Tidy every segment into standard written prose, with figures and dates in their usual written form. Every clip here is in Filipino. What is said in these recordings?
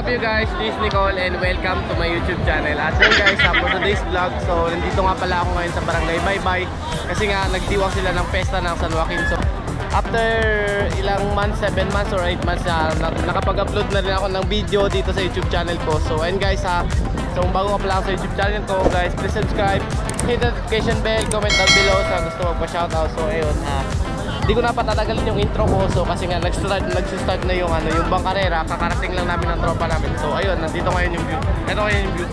you guys? This is Nicole and welcome to my YouTube channel. So guys, for today's vlog, so nandito nga pala ako ngayon sa Barangay Baybay kasi nga nagdiwang sila ng pesta ng San Joaquin. So after ilang months, 7 months or 8 months na nakapag-upload na rin ako ng video dito sa YouTube channel ko. So and guys so kung bago ka pala sa YouTube channel ko guys, please subscribe, hit the notification bell, comment down below sa gusto magpa-shoutout. So ayun, hindi ko na patatagalin yung intro ko. So kasi nga nag-start na yung yung bangkarera, kakarating lang namin ng tropa namin. So ayun, nandito ngayon yung view. Ito ngayon yung view.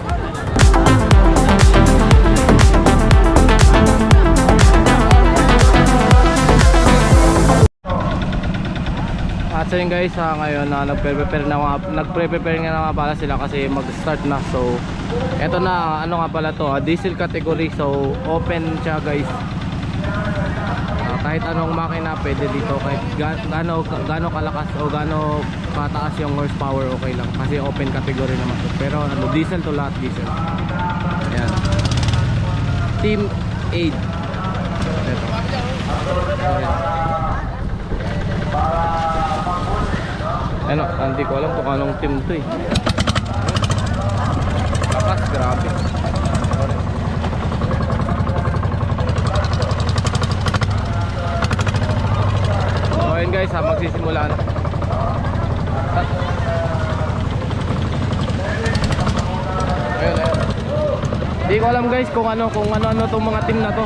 At so yun guys, ngayon nagpre-prepare nga na pala sila kasi mag-start na. So eto na, ano nga pala to, diesel category. So open siya guys. Kahit anong makina pwede dito, kahit gaano kalakas o gaano kataas yung horsepower, okay lang kasi open category naman to. Pero diesel to, lahat diesel. Ayan, Team 8. Ito. Ano, hindi ko alam kung anong team to eh. Lakas, grabe. Ayun guys, magsisimula na. Ayun. Hindi ko alam guys kung ano tong mga team na to.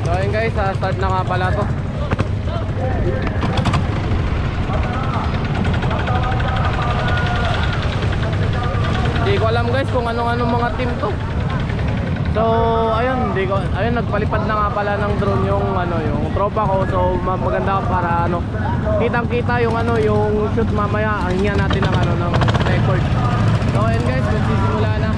So ayun guys, start na nga pala to. Hindi ko alam guys kung anong mga team to. So ayun, nagpalipad na nga pala ng drone yung tropa ko. So maganda para kitang-kita yung yung shoot mamaya. Hingian natin ng record. So ayun guys, magsisimula na.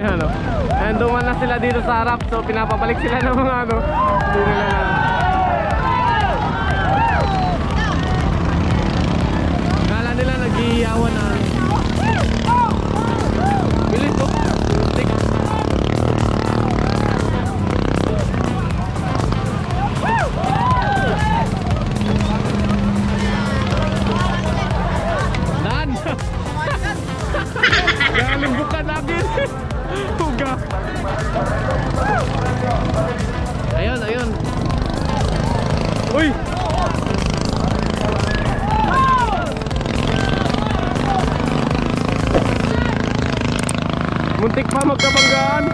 Ayan and duman na sila dito sa harap. So pinapabalik sila ng mga hindi nila kala nila nag-iiyawan na. Bilis to. Dan galing bukan lagi. Huga. Ayun. Uy. Muntik pa magkabanggaan.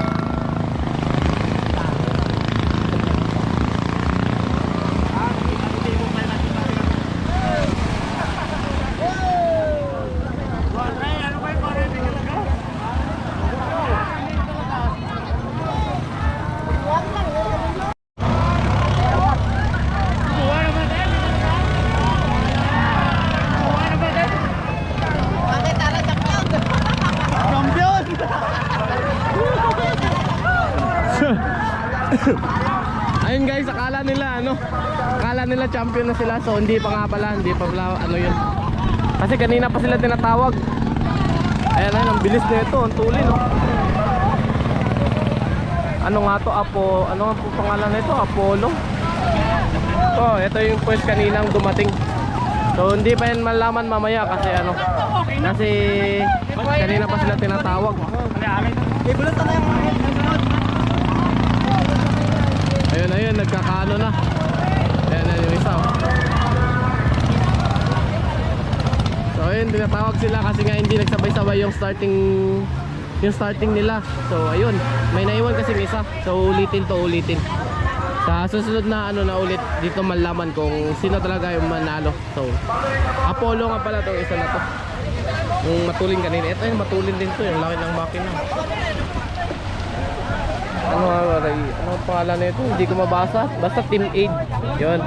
akala nila champion na sila, so hindi pa nga pala, hindi pa pala ano yun. Kasi kanina pa sila tinatawag. Ayan na, ang bilis na ito, ang tuloy no. Ano nga to, ano nga po pangalan nito? Apollo. Oh, ito yung first kaninang dumating. So hindi pa yan malaman mamaya kasi ano, kasi kanina pa sila tinatawag. Ayun, ayun, nagkakaano na. Ayan, ayun yung isa oh. So ayun, tinatawag sila kasi nga hindi nagsabay-sabay yung starting nila. So ayun, may naiwan kasi isa. So ulitin to, ulitin. Sa susunod na ano na ulit dito malaman kung sino talaga yung manalo. So Apollo nga pala tong isa na to. Yung matulin kanina. Ito yung matulin din to, yung laki ng makina. Ano ang pangalan nito? Hindi ko mabasa. Basta Team 8. 'Yon.